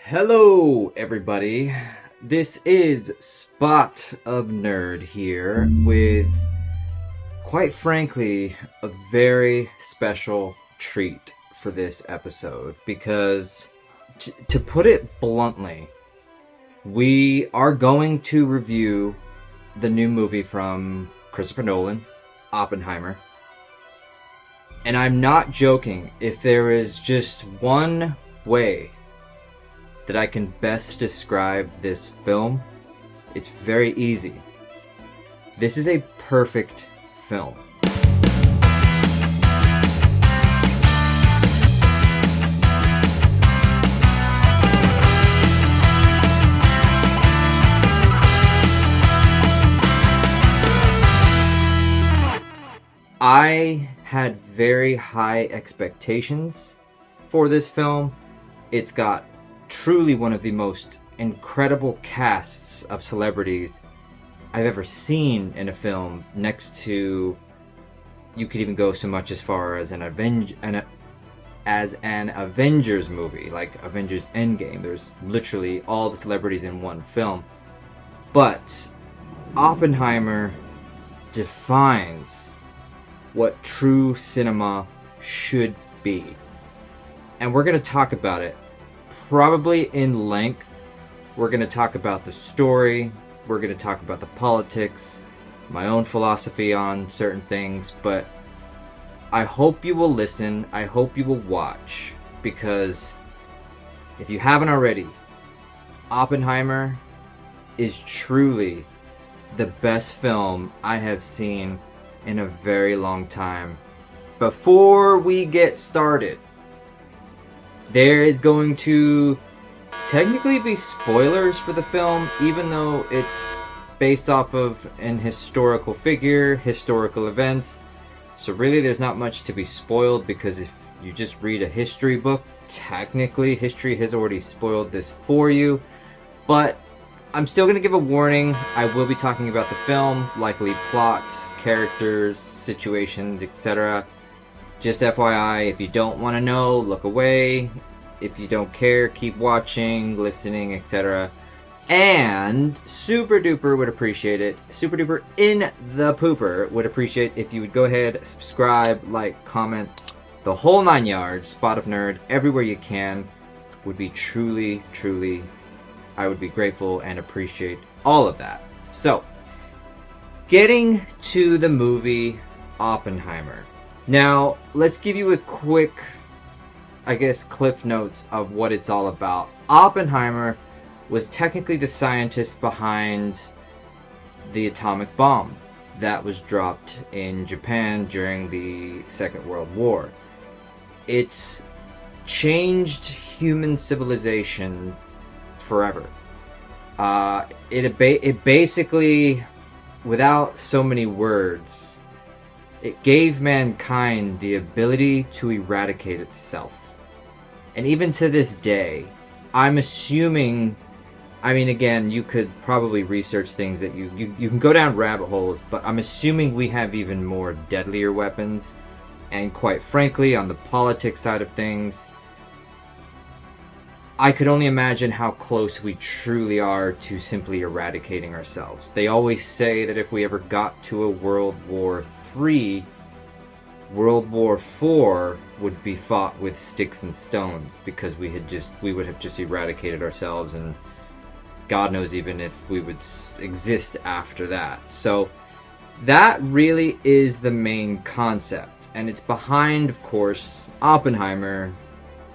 Hello, everybody. This is Spot of Nerd here with, quite frankly, a very special treat for this episode because, to put it bluntly, we are going to review the new movie from Christopher Nolan, Oppenheimer. And I'm not joking. If there is just one way that I can best describe this film, it's very easy. This is a perfect film. I had very high expectations for this film. It's got truly one of the most incredible casts of celebrities I've ever seen in a film, next to, you could even go so much as far as an Avengers movie, like Avengers Endgame. There's literally all the celebrities in one film. But Oppenheimer defines what true cinema should be. And we're going to talk about it probably in length. We're going to talk about the story, we're going to talk about the politics, my own philosophy on certain things, but I hope you will listen, I hope you will watch, because if you haven't already, Oppenheimer is truly the best film I have seen in a very long time. Before we get started, there is going to technically be spoilers for the film, even though it's based off of an historical figure, historical events. So really there's not much to be spoiled, because if you just read a history book, technically history has already spoiled this for you. But I'm still going to give a warning. I will be talking about the film, likely plot, characters, situations, etc. Just FYI, if you don't want to know, look away. If you don't care, keep watching, listening, etc. And super duper would appreciate it. Super duper in the pooper would appreciate if you would go ahead, subscribe, like, comment, the whole 9 yards. Spot of Nerd everywhere you can would be truly, truly, I would be grateful and appreciate all of that. So, getting to the movie Oppenheimer. Now, let's give you a quick, I guess, cliff notes of what it's all about. Oppenheimer was technically the scientist behind the atomic bomb that was dropped in Japan during the Second World War. It's changed human civilization forever. It basically, without so many words, it gave mankind the ability to eradicate itself. And even to this day, I'm assuming, I mean, again, you could probably research things that you can go down rabbit holes, but I'm assuming we have even more deadlier weapons. And quite frankly, on the politics side of things, I could only imagine how close we truly are to simply eradicating ourselves. They always say that if we ever got to a World War III, World War IV would be fought with sticks and stones, because we would have just eradicated ourselves, and God knows even if we would exist after that. So that really is the main concept, and it's behind, of course, Oppenheimer,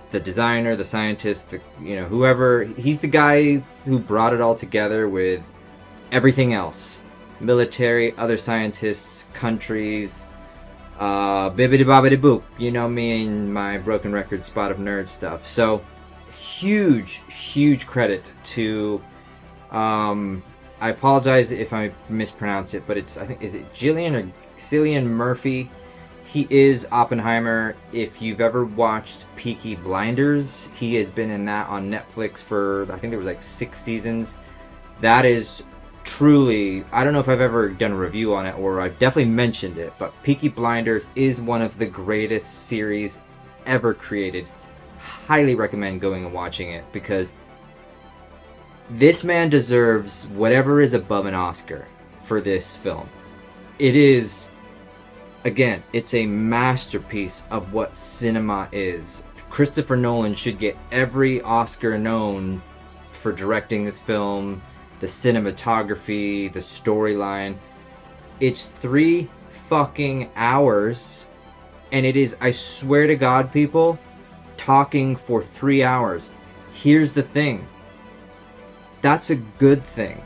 the designer, the scientist, whoever. He's the guy who brought it all together with everything else. Military, other scientists, countries, bibbidi bobbidi boop. You know me and my broken record Spot of Nerd stuff. So, huge credit to, I apologize if I mispronounce it, but it's, I think, is it Cillian Murphy? He is Oppenheimer. If you've ever watched Peaky Blinders, he has been in that on Netflix for, I think there was like 6 seasons. That is truly, I don't know if I've ever done a review on it, or I've definitely mentioned it, but Peaky Blinders is one of the greatest series ever created. Highly recommend going and watching it, because This man deserves whatever is above an Oscar for this film. It is, again, it's a masterpiece of what cinema is. Christopher Nolan should get every Oscar known for directing this film, the cinematography, the storyline. It's 3 fucking hours, and it is, I swear to God, people, talking for 3 hours. Here's the thing. That's a good thing,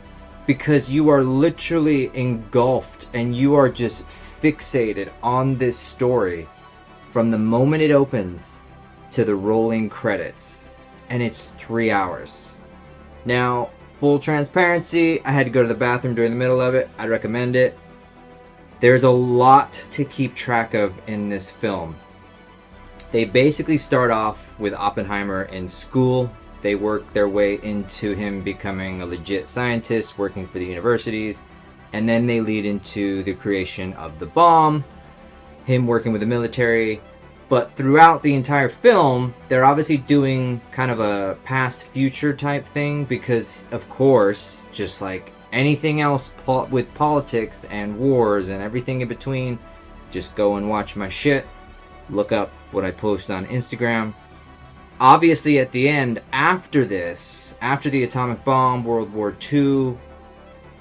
because you are literally engulfed and you are just fixated on this story from the moment it opens to the rolling credits, and it's 3 hours. Now, full transparency, I had to go to the bathroom during the middle of it. I recommend it. There's a lot to keep track of in this film. They basically start off with Oppenheimer in school. They work their way into him becoming a legit scientist, working for the universities, and then they lead into the creation of the bomb, him working with the military. But throughout the entire film, they're obviously doing kind of a past-future type thing, because, of course, just like anything else with politics and wars and everything in between, just go and watch my shit. Look up what I post on Instagram. Obviously, at the end, after this, after the atomic bomb, World War II,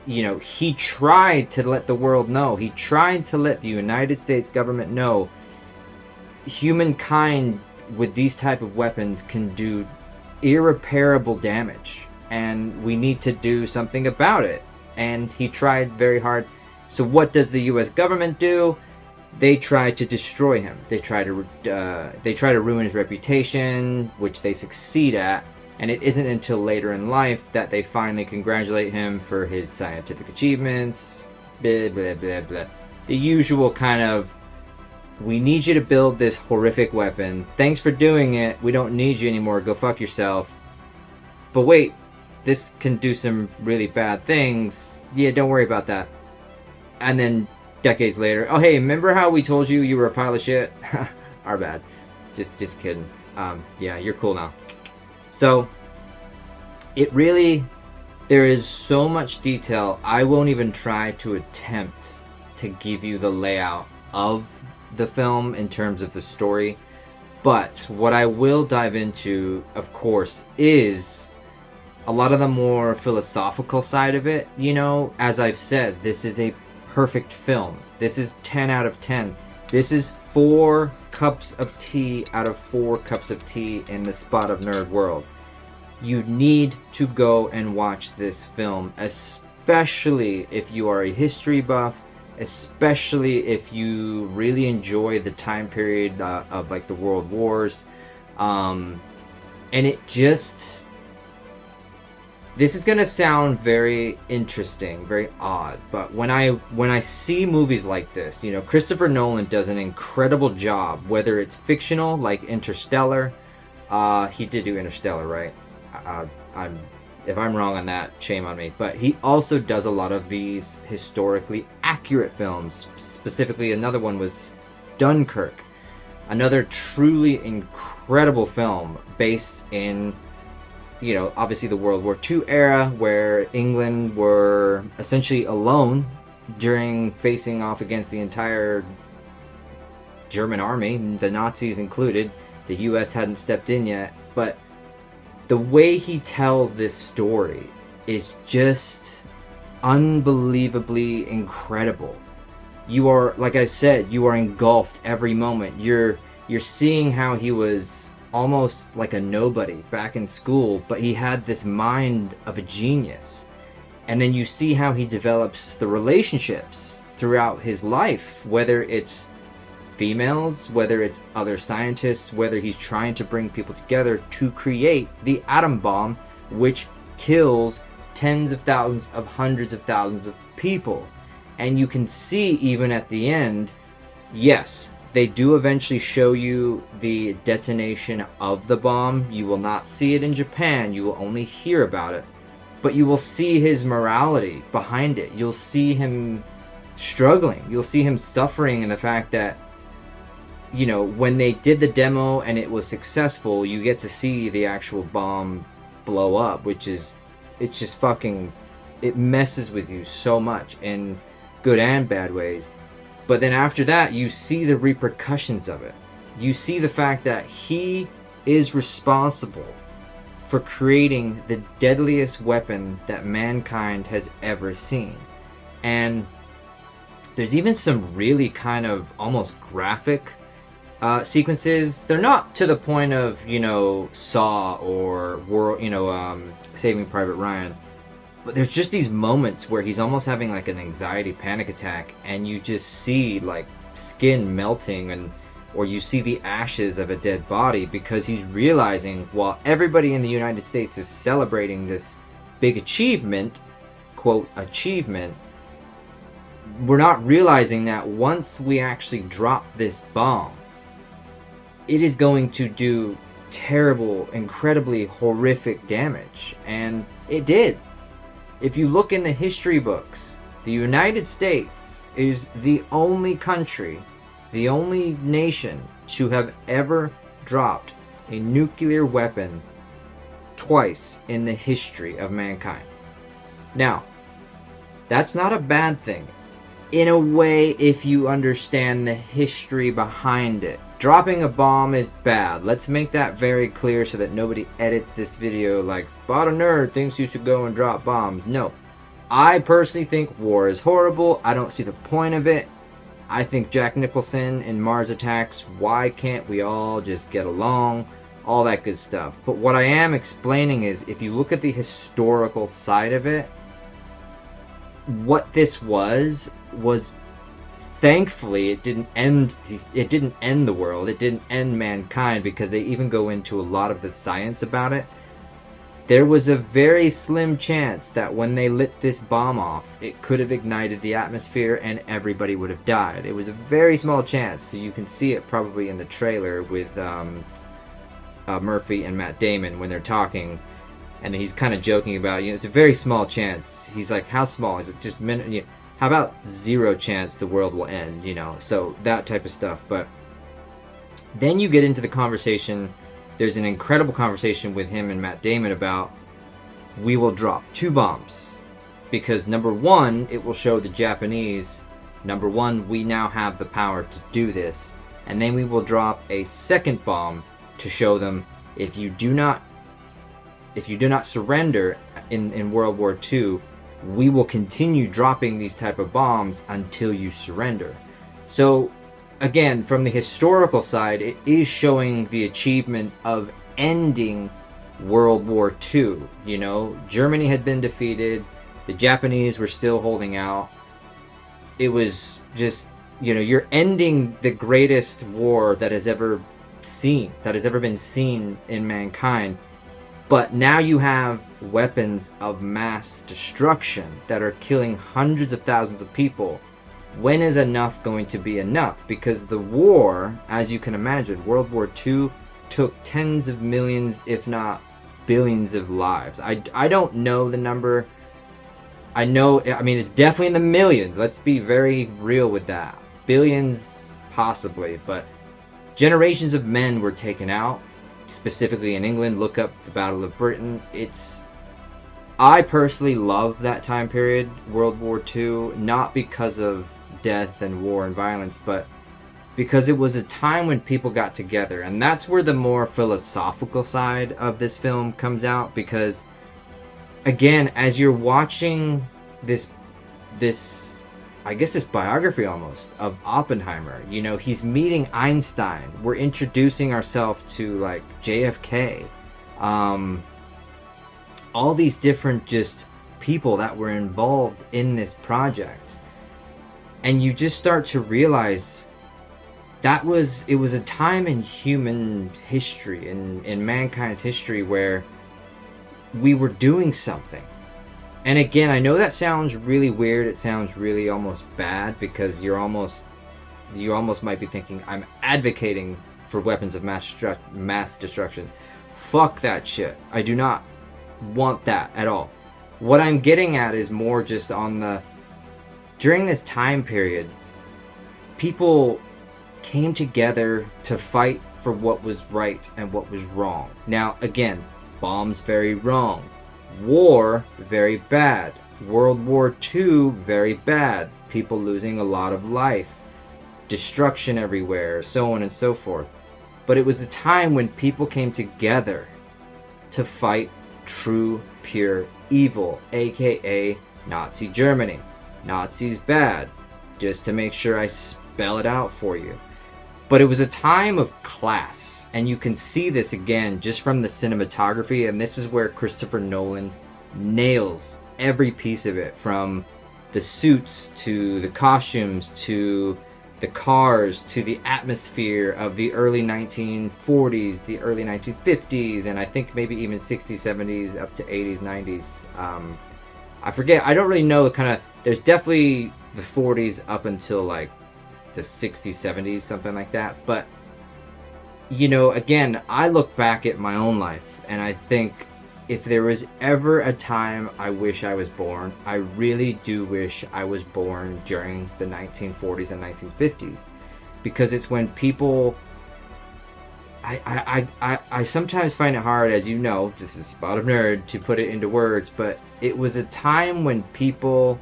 you know, he tried to let the world know, he tried to let the United States government know humankind with these type of weapons can do irreparable damage, and we need to do something about it. And he tried very hard. So what does the U.S. government do? They try to destroy him. They try to ruin his reputation, which they succeed at. And it isn't until later in life that they finally congratulate him for his scientific achievements. Blah, blah, blah, blah. The usual kind of, we need you to build this horrific weapon. Thanks for doing it. We don't need you anymore. Go fuck yourself. But wait, this can do some really bad things. Yeah, don't worry about that. And then decades later, oh hey, remember how we told you you were a pile of shit? Our bad. Just kidding. Yeah, you're cool now. So, it really, there is so much detail. I won't even try to attempt to give you the layout of the film in terms of the story. But what I will dive into, of course, is a lot of the more philosophical side of it. You know, as I've said, this is a perfect film. This is 10 out of 10. This is 4 cups of tea out of 4 cups of tea in the Spot of Nerd world. You need to go and watch this film, especially if you are a history buff, especially if you really enjoy the time period of like the World Wars. And it just, this is gonna sound very interesting, very odd, but when I see movies like this, you know, Christopher Nolan does an incredible job, whether it's fictional like Interstellar. He did do Interstellar, right? If I'm wrong on that, shame on me. But he also does a lot of these historically accurate films. Specifically, another one was Dunkirk, another truly incredible film based in, you know, obviously the World War II era, where England were essentially alone during facing off against the entire German army, the Nazis included. The US hadn't stepped in yet, but the way he tells this story is just unbelievably incredible. You are, like I said, you are engulfed every moment. You're seeing how he was almost like a nobody back in school, but he had this mind of a genius. And then you see how he develops the relationships throughout his life, whether it's females, whether it's other scientists, whether he's trying to bring people together to create the atom bomb, which kills tens of thousands of hundreds of thousands of people. And you can see even at the end, yes, they do eventually show you the detonation of the bomb. You will not see it in Japan, you will only hear about it, but you will see his morality behind it. You'll see him struggling, you'll see him suffering, and the fact that, you know, when they did the demo and it was successful, you get to see the actual bomb blow up, which is it's just fucking, it messes with you so much in good and bad ways. But then after that, you see the repercussions of it. You see the fact that he is responsible for creating the deadliest weapon that mankind has ever seen. And there's even some really kind of almost graphic sequences. They're not to the point of, you know, Saw or Saving Private Ryan. But there's just these moments where he's almost having like an anxiety panic attack, and you just see like skin melting, or you see the ashes of a dead body, because he's realizing, while everybody in the United States is celebrating this big achievement, quote, achievement, we're not realizing that once we actually drop this bomb, it is going to do terrible, incredibly horrific damage. And it did. If you look in the history books, the United States is the only country, the only nation to have ever dropped a nuclear weapon twice in the history of mankind. Now, that's not a bad thing. In a way, if you understand the history behind it. Dropping a bomb is bad. Let's make that very clear so that nobody edits this video like, Spot a Nerd thinks you should go and drop bombs. No. I personally think war is horrible. I don't see the point of it. I think Jack Nicholson in Mars Attacks, why can't we all just get along? All that good stuff. But what I am explaining is, if you look at the historical side of it, what this was thankfully it didn't end the world. It didn't end mankind, because they even go into a lot of the science about it. There was a very slim chance that when they lit this bomb off, it could have ignited the atmosphere and everybody would have died. It was a very small chance. So you can see it probably in the trailer with Murphy and Matt Damon when they're talking, and he's kind of joking about, you know, it's a very small chance. He's like, how small is it? Just minute, you know, how about 0 chance the world will end, you know? So that type of stuff. But then you get into the conversation. There's an incredible conversation with him and Matt Damon about, we will drop 2 bombs. Because number 1, it will show the Japanese, number 1, we now have the power to do this. And then we will drop a second bomb to show them, if you do not surrender in World War II, we will continue dropping these type of bombs until you surrender. So again, from the historical side, it is showing the achievement of ending World War II. You know, Germany had been defeated. The Japanese were still holding out. It was just, you know, you're ending the greatest war that has ever been seen in mankind. But now you have weapons of mass destruction that are killing hundreds of thousands of people. When is enough going to be enough? Because the war, as you can imagine, World War II took tens of millions, if not billions of lives. I don't know the number. I mean, it's definitely in the millions. Let's be very real with that. Billions, possibly, but generations of men were taken out. Specifically in England, look up the Battle of Britain. I personally love that time period, World War II, not because of death and war and violence, but because it was a time when people got together. And that's where the more philosophical side of this film comes out, because again, as you're watching this I guess this biography almost of Oppenheimer, you know, he's meeting Einstein. We're introducing ourselves to like JFK. All these different just people that were involved in this project. And you just start to realize it was a time in human history, in mankind's history, where we were doing something. And again, I know that sounds really weird. It sounds really almost bad, because you almost might be thinking I'm advocating for weapons of mass destruction. Fuck that shit. I do not want that at all. What I'm getting at is more just during this time period, people came together to fight for what was right and what was wrong. Now, again, bombs very wrong. War, very bad. World War II, very bad. People losing a lot of life. Destruction everywhere, so on and so forth. But it was a time when people came together to fight true, pure evil, aka Nazi Germany. Nazis bad. Just to make sure I spell it out for you. But it was a time of class, and you can see this again just from the cinematography, and this is where Christopher Nolan nails every piece of it, from the suits to the costumes to the cars to the atmosphere of the early 1940s, the early 1950s, and I think maybe even 60s, 70s, up to 80s, 90s. I forget. I don't really know. Kind of. There's definitely the 40s up until like the 60s, 70s, something like that. But you know, again, I look back at my own life, and I think if there was ever a time I wish I was born, I really do wish I was born during the 1940s and 1950s, because it's when people. I sometimes find it hard, as you know, this is Spot of Nerd, to put it into words, but it was a time when people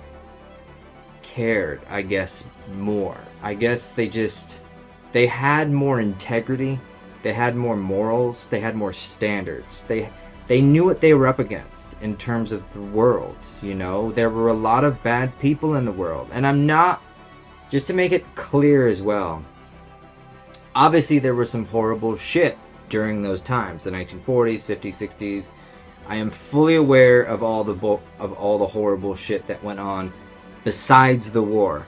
cared, I guess, more. I guess they had more integrity, they had more morals, they had more standards. They knew what they were up against in terms of the world, you know? There were a lot of bad people in the world. And I'm not, just to make it clear as well, obviously there was some horrible shit during those times, the 1940s, 50s, 60s. I am fully aware of all the horrible shit that went on besides the war.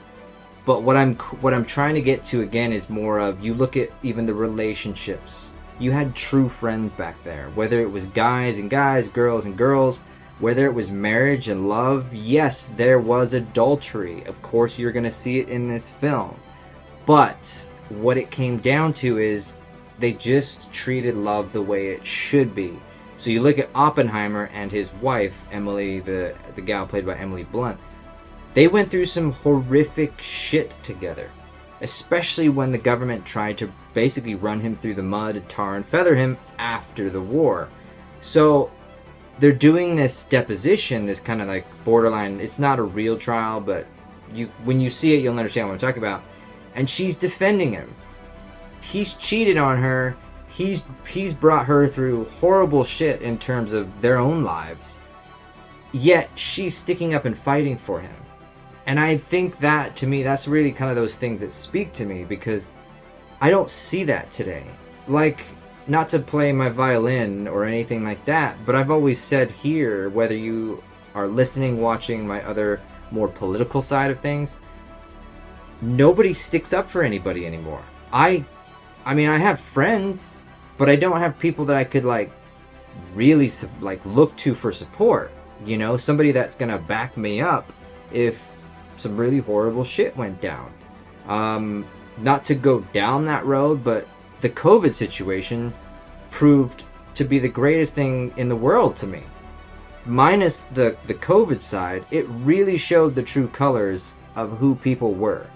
But what I'm trying to get to again is more of, you look at even the relationships. You had true friends back there, whether it was guys and guys, girls and girls, whether it was marriage and love. Yes, there was adultery. Of course, you're going to see it in this film. But what it came down to is they just treated love the way it should be. So you look at Oppenheimer and his wife, Emily, the gal played by Emily Blunt. They went through some horrific shit together, especially when the government tried to basically run him through the mud, tar and feather him after the war. So they're doing this deposition, this kind of like borderline, it's not a real trial, but when you see it, you'll understand what I'm talking about. And she's defending him. He's cheated on her. He's brought her through horrible shit in terms of their own lives. Yet she's sticking up and fighting for him. And I think that, to me, that's really kind of those things that speak to me, because I don't see that today. Like, not to play my violin or anything like that, but I've always said here, whether you are listening, watching my other more political side of things, nobody sticks up for anybody anymore. I mean, I have friends, but I don't have people that I could like really like look to for support. You know, somebody that's gonna back me up if some really horrible shit went down. Not to go down that road, but the COVID situation proved to be the greatest thing in the world to me. Minus the COVID side, it really showed the true colors of who people were.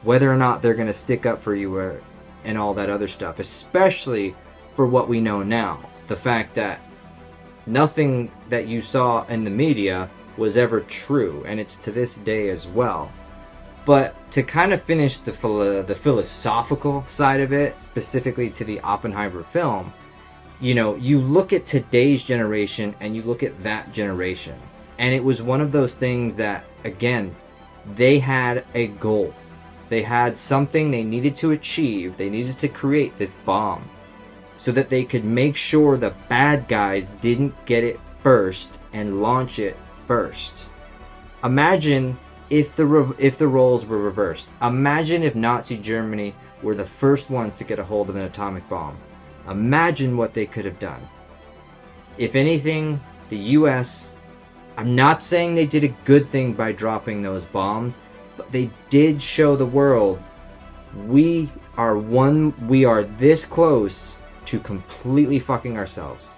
Whether or not they're going to stick up for you and all that other stuff. Especially for what we know now. The fact that nothing that you saw in the media was ever true, and it's to this day as well. But to kind of finish the philosophical side of it, specifically to the Oppenheimer film, you know, you look at today's generation and you look at that generation, and it was one of those things that, again, they had a goal. They had something they needed to achieve. They needed to create this bomb so that they could make sure the bad guys didn't get it first and launch it first. Imagine if the roles were reversed. Imagine if Nazi Germany were the first ones to get a hold of an atomic bomb. Imagine what they could have done. If anything, the US, I'm not saying they did a good thing by dropping those bombs, but they did show the world we are this close to completely fucking ourselves.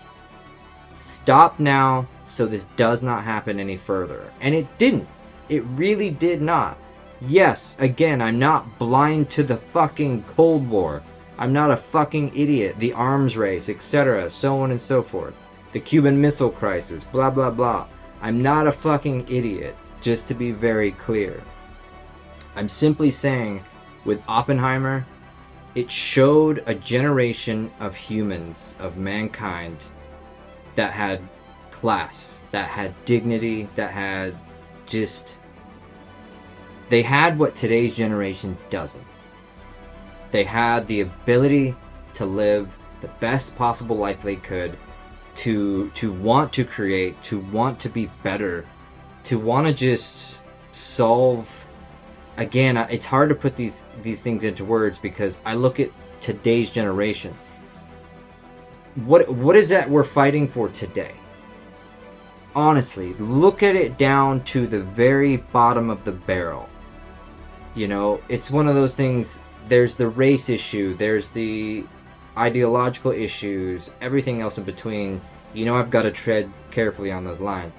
Stop now so this does not happen any further. And it didn't. It really did not. Yes, again, I'm not blind to the fucking Cold War. I'm not a fucking idiot. The arms race, etc., so on and so forth. the Cuban Missile Crisis, blah blah blah. I'm not a fucking idiot, just to be very clear. I'm simply saying, with Oppenheimer, it showed a generation of humans, of mankind, that had class, that had dignity, that had just... They had what today's generation doesn't. They had the ability to live the best possible life they could, to want to create, to want to be better, to want to just solve... Again, it's hard to put these things into words, because I look at today's generation. What is that we're fighting for today? Honestly, look at it down to the very bottom of the barrel. You know, it's one of those things. There's the race issue, there's the ideological issues, everything else in between. You know, I've got to tread carefully on those lines.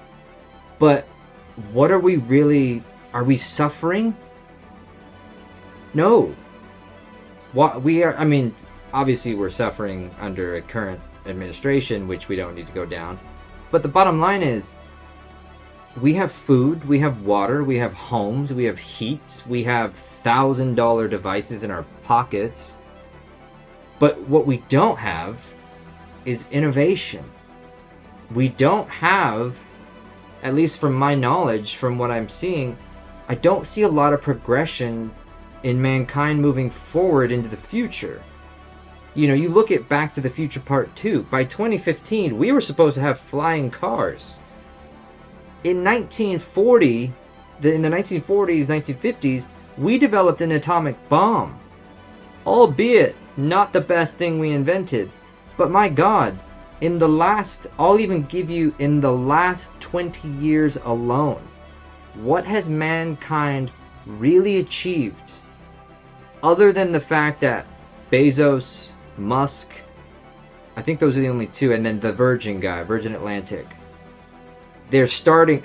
But what are we really... Are we suffering? No. What we are... I mean, obviously we're suffering under a current administration, which we don't need to go down. But the bottom line is, we have food, we have water, we have homes, we have heats, we have $1,000 devices in our pockets. But what we don't have is innovation. We don't have, at least from my knowledge, from what I'm seeing, I don't see a lot of progression in mankind moving forward into the future. You know, you look at Back to the Future Part 2. By 2015, we were supposed to have flying cars. In the 1940s, 1950s, we developed an atomic bomb. Albeit not the best thing we invented. But my God, I'll even give you, in the last 20 years alone, what has mankind really achieved? Other than the fact that Bezos, Musk, I think those are the only two, and then the Virgin guy, Virgin Atlantic. They're starting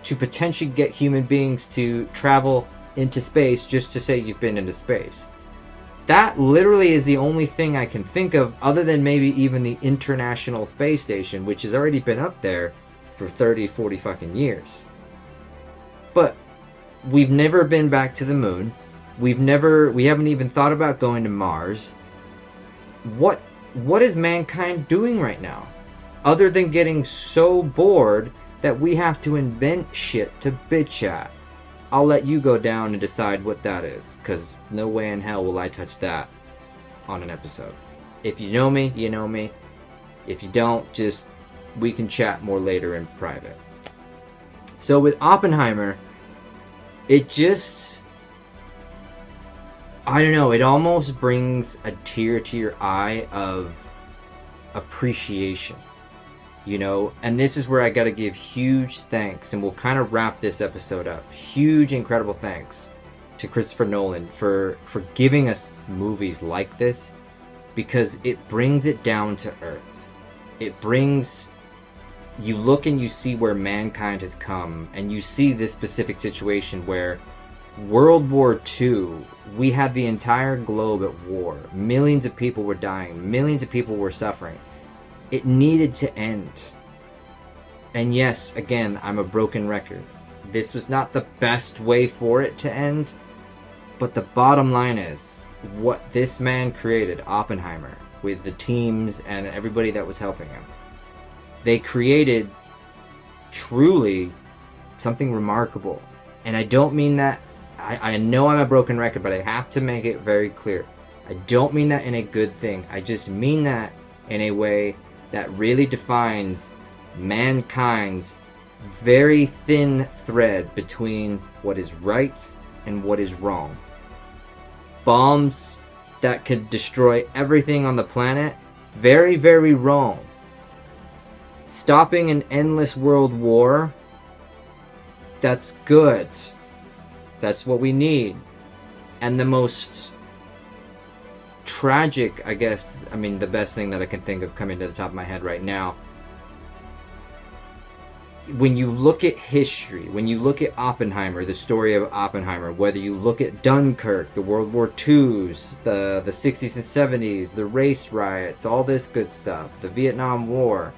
to potentially get human beings to travel into space just to say you've been into space. That literally is the only thing I can think of, other than maybe even the International Space Station, which has already been up there for 30, 40 fucking years. But we've never been back to the moon. We haven't even thought about going to Mars. What is mankind doing right now? Other than getting so bored that we have to invent shit to bitch at. I'll let you go down and decide what that is, because no way in hell will I touch that on an episode. If you know me, you know me. If you don't, we can chat more later in private. So with Oppenheimer, it just... I don't know, it almost brings a tear to your eye of appreciation, you know? And this is where I gotta give huge thanks, and we'll kind of wrap this episode up. Huge, incredible thanks to Christopher Nolan for giving us movies like this, because it brings it down to earth. It brings... You look and you see where mankind has come, and you see this specific situation where World War II, we had the entire globe at war. Millions of people were dying. Millions of people were suffering. It needed to end. And yes, again, I'm a broken record. This was not the best way for it to end. But the bottom line is, what this man created, Oppenheimer, with the teams and everybody that was helping him, they created truly something remarkable. And I don't mean that... I know I'm a broken record, but I have to make it very clear. I don't mean that in a good thing. I just mean that in a way that really defines mankind's very thin thread between what is right and what is wrong. Bombs that could destroy everything on the planet, very, very wrong. Stopping an endless world war, that's good. That's what we need. And the most tragic, I guess, I mean, the best thing that I can think of coming to the top of my head right now, when you look at history, when you look at Oppenheimer, the story of Oppenheimer, whether you look at Dunkirk, the World War IIs, the 60s and 70s, the race riots, all this good stuff, the Vietnam War,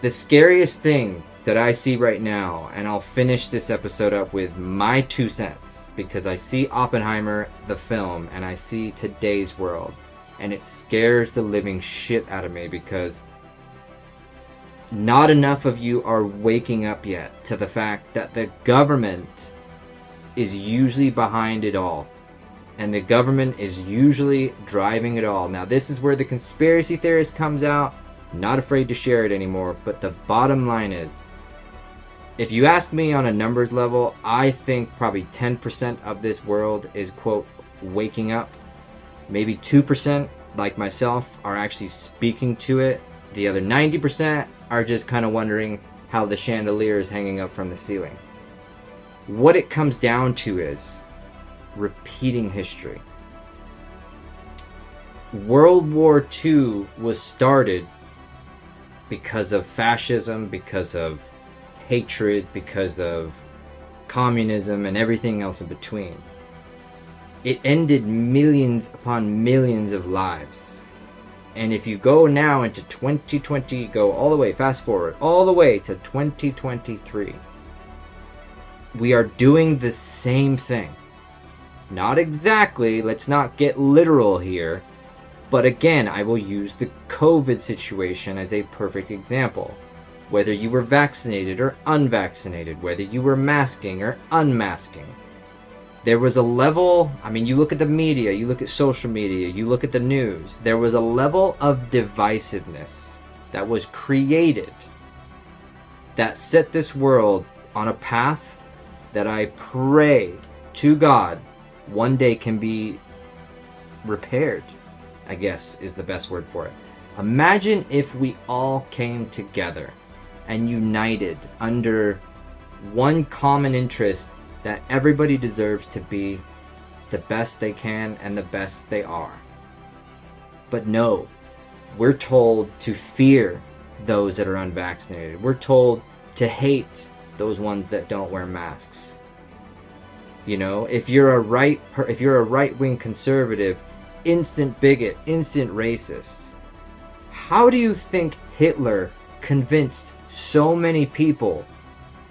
the scariest thing that I see right now, and I'll finish this episode up with my 2 cents, because I see Oppenheimer, the film, and I see today's world, and it scares the living shit out of me, because not enough of you are waking up yet to the fact that the government is usually behind it all. And the government is usually driving it all. Now, this is where the conspiracy theorist comes out. Not afraid to share it anymore. But the bottom line is, if you ask me on a numbers level, I think probably 10% of this world is, quote, waking up. Maybe 2%, like myself, are actually speaking to it. The other 90% are just kind of wondering how the chandelier is hanging up from the ceiling. What it comes down to is repeating history. World War II was started because of fascism, because of hatred, because of communism, and everything else in between. It ended millions upon millions of lives. And if you go now into 2020, go all the way, fast forward, all the way to 2023, we are doing the same thing. Not exactly, let's not get literal here, but again, I will use the COVID situation as a perfect example. Whether you were vaccinated or unvaccinated, whether you were masking or unmasking, there was a level, I mean, you look at the media, you look at social media, you look at the news, there was a level of divisiveness that was created that set this world on a path that I pray to God one day can be repaired, I guess is the best word for it. Imagine if we all came together and united under one common interest, that everybody deserves to be the best they can and the best they are. But no, we're told to fear those that are unvaccinated. We're told to hate those ones that don't wear masks. You know, if you're a right-wing conservative, instant bigot, instant racist. How do you think Hitler convinced so many people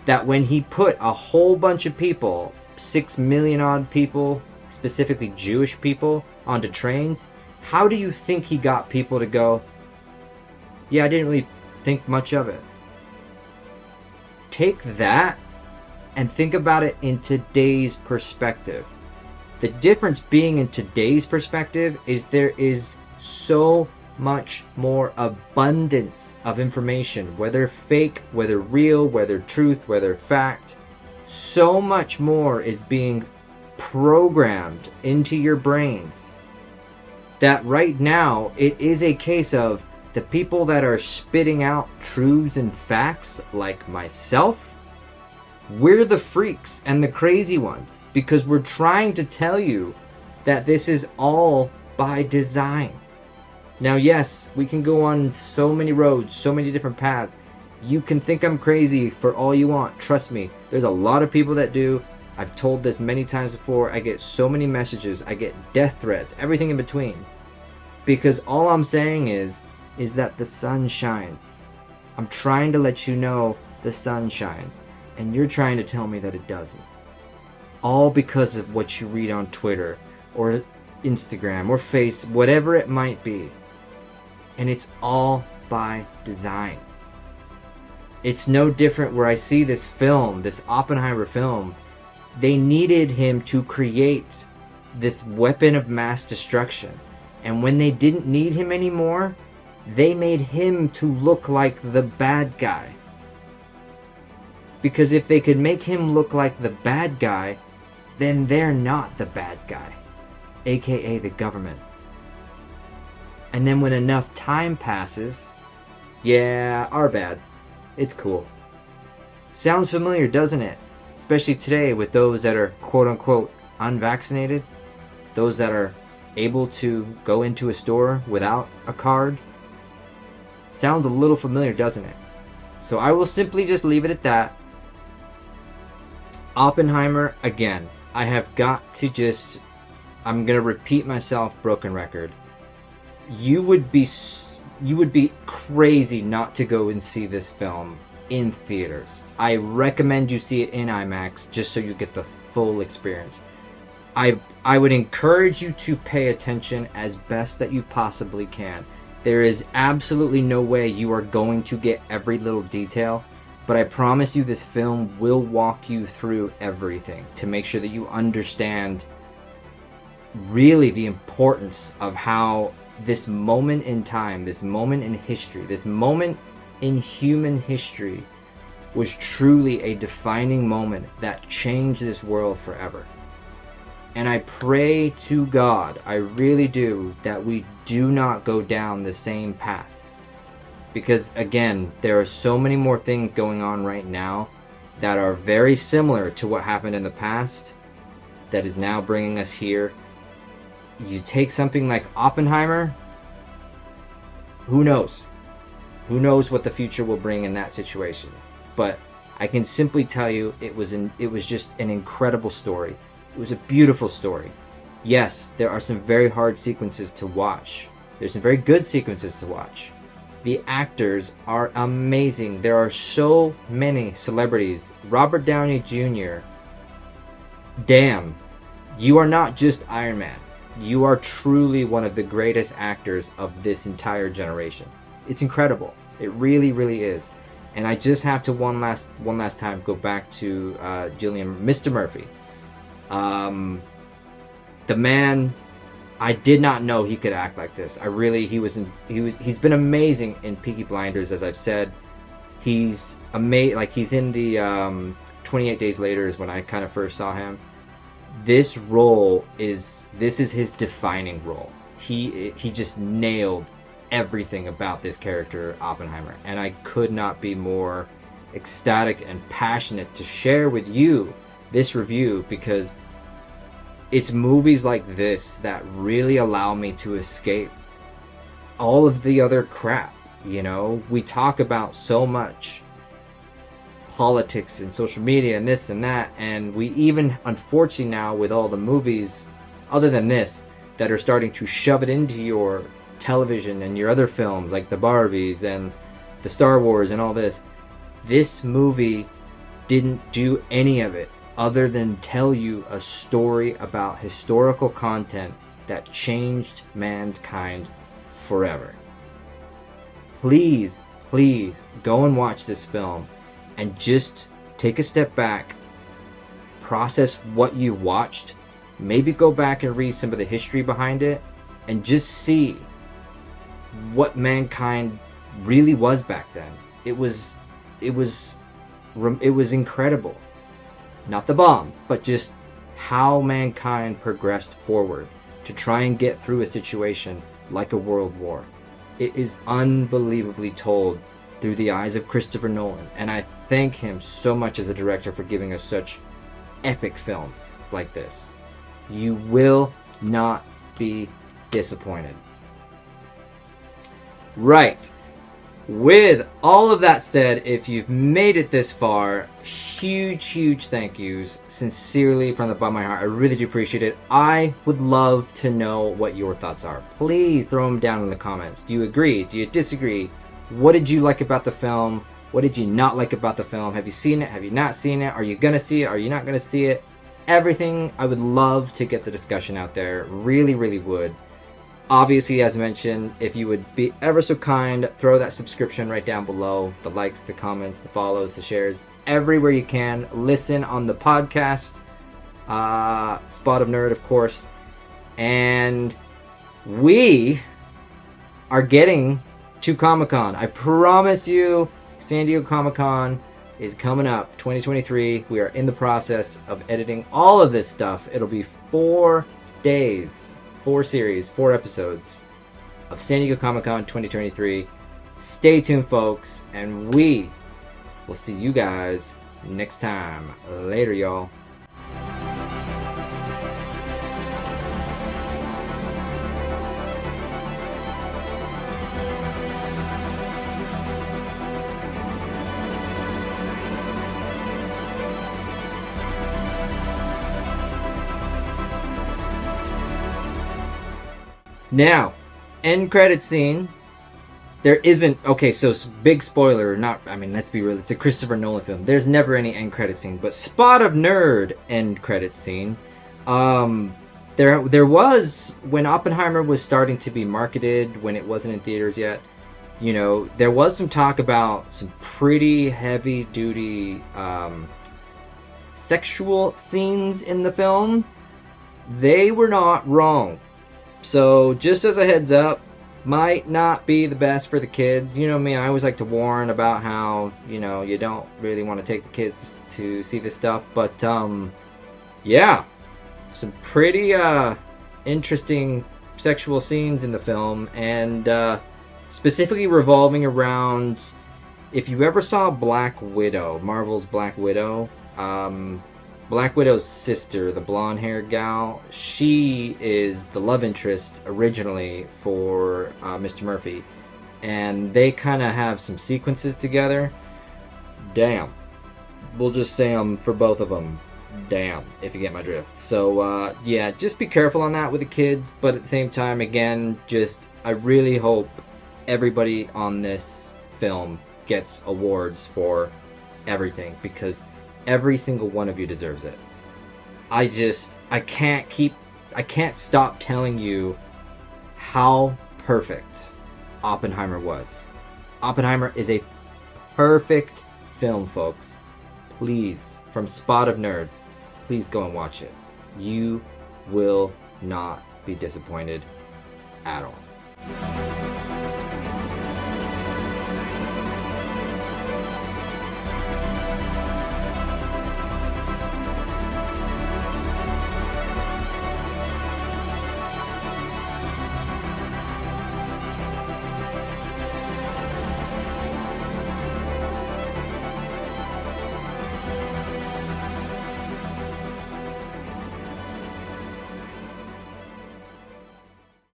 that when he put a whole bunch of people, 6 million odd people, specifically Jewish people, onto trains, how do you think he got people to go, yeah, I didn't really think much of it? Take that and think about it in today's perspective. The difference being in today's perspective is there is so much more abundance of information, whether fake, whether real, whether truth, whether fact. So much more is being programmed into your brains that right now it is a case of the people that are spitting out truths and facts, like myself, we're the freaks and the crazy ones, because we're trying to tell you that this is all by design. Now, yes, we can go on so many roads, so many different paths. You can think I'm crazy for all you want. Trust me, there's a lot of people that do. I've told this many times before. I get so many messages. I get death threats, everything in between. Because all I'm saying is that the sun shines. I'm trying to let you know the sun shines. And you're trying to tell me that it doesn't. All because of what you read on Twitter or Instagram or Face, whatever it might be. And it's all by design. It's no different where I see this film, this Oppenheimer film. They needed him to create this weapon of mass destruction. And when they didn't need him anymore, they made him to look like the bad guy. Because if they could make him look like the bad guy, then they're not the bad guy, aka the government. And then when enough time passes, yeah, our bad. It's cool. Sounds familiar, doesn't it? Especially today with those that are quote-unquote unvaccinated, those that are able to go into a store without a card. Sounds a little familiar, doesn't it? So I will simply just leave it at that. Oppenheimer, again, I have got to just, I'm going to repeat myself, broken record. You would be crazy not to go and see this film in theaters. I recommend you see it in IMAX just so you get the full experience. I would encourage you to pay attention as best that you possibly can. There is absolutely no way you are going to get every little detail, but I promise you this film will walk you through everything to make sure that you understand really the importance of how this moment in time, this moment in history, this moment in human history was truly a defining moment that changed this world forever. And I pray to God, I really do, that we do not go down the same path. Because again, there are so many more things going on right now that are very similar to what happened in the past that is now bringing us here. You take something like Oppenheimer, who knows? Who knows what the future will bring in that situation? But I can simply tell you it was just an incredible story. It was a beautiful story. Yes, there are some very hard sequences to watch. There's some very good sequences to watch. The actors are amazing. There are so many celebrities. Robert Downey Jr. Damn, you are not just Iron Man. You are truly one of the greatest actors of this entire generation. It's incredible. It really, really is. And I just have to one last time go back to Mr. Murphy. The man, I did not know he could act like this. He's been amazing in Peaky Blinders, as I've said. He's amazing. Like, he's in the 28 Days Later is when I kind of first saw him. This is his defining role. He just nailed everything about this character, Oppenheimer, and I could not be more ecstatic and passionate to share with you this review, because it's movies like this that really allow me to escape all of the other crap. You know, we talk about so much politics and social media and this and that, and we even, unfortunately now, with all the movies other than this that are starting to shove it into your television and your other films, like the Barbies and the Star Wars and all this movie didn't do any of it other than tell you a story about historical content that changed mankind forever. Please go and watch this film and just take a step back, process what you watched, maybe go back and read some of the history behind it, and just see what mankind really was back then. It was incredible. Not the bomb, but just how mankind progressed forward to try and get through a situation like a world war. It is unbelievably told through the eyes of Christopher Nolan, and I thank him so much as a director for giving us such epic films like this. You will not be disappointed. Right. With all of that said, if you've made it this far, huge thank yous, sincerely from the bottom of my heart. I really do appreciate it. I would love to know what your thoughts are. Please throw them down in the comments. Do you agree? Do you disagree? What did you like about the film? What did you not like about the film? Have you seen it? Have you not seen it? Are you going to see it? Are you not going to see it? Everything. I would love to get the discussion out there. Really would. Obviously, as mentioned, if you would be ever so kind, throw that subscription right down below. The likes, the comments, the follows, the shares, everywhere you can. Listen on the podcast, Spot of Nerd, of course. And we are getting to Comic-Con. I promise you, San Diego Comic-Con is coming up, 2023. We are in the process of editing all of this stuff. It'll be 4 days. 4 series, 4 episodes of San Diego Comic-Con 2023. Stay tuned, folks, and we will see you guys next time. Later, y'all. Now, end credit scene. There isn't. Okay, so big spoiler. Not. I mean, let's be real. It's a Christopher Nolan film. There's never any end credit scene, but Spot of Nerd end credit scene. There was when Oppenheimer was starting to be marketed, when it wasn't in theaters yet. You know, there was some talk about some pretty heavy duty sexual scenes in the film. They were not wrong. So just as a heads up, might not be the best for the kids. You know me, I always like to warn about how, you know, you don't really want to take the kids to see this stuff. But, yeah, some pretty interesting sexual scenes in the film. And specifically revolving around, if you ever saw Black Widow, Marvel's Black Widow, Black Widow's sister, the blonde-haired gal, she is the love interest originally for Mr. Murphy. And they kind of have some sequences together. Damn. We'll just say them for both of them. Damn, if you get my drift. So, yeah, just be careful on that with the kids. But at the same time, again, just, I really hope everybody on this film gets awards for everything. Because every single one of you deserves it. I can't stop telling you how perfect Oppenheimer was. Oppenheimer is a perfect film, folks. Please, from Spot of Nerd, please go and watch it. You will not be disappointed at all.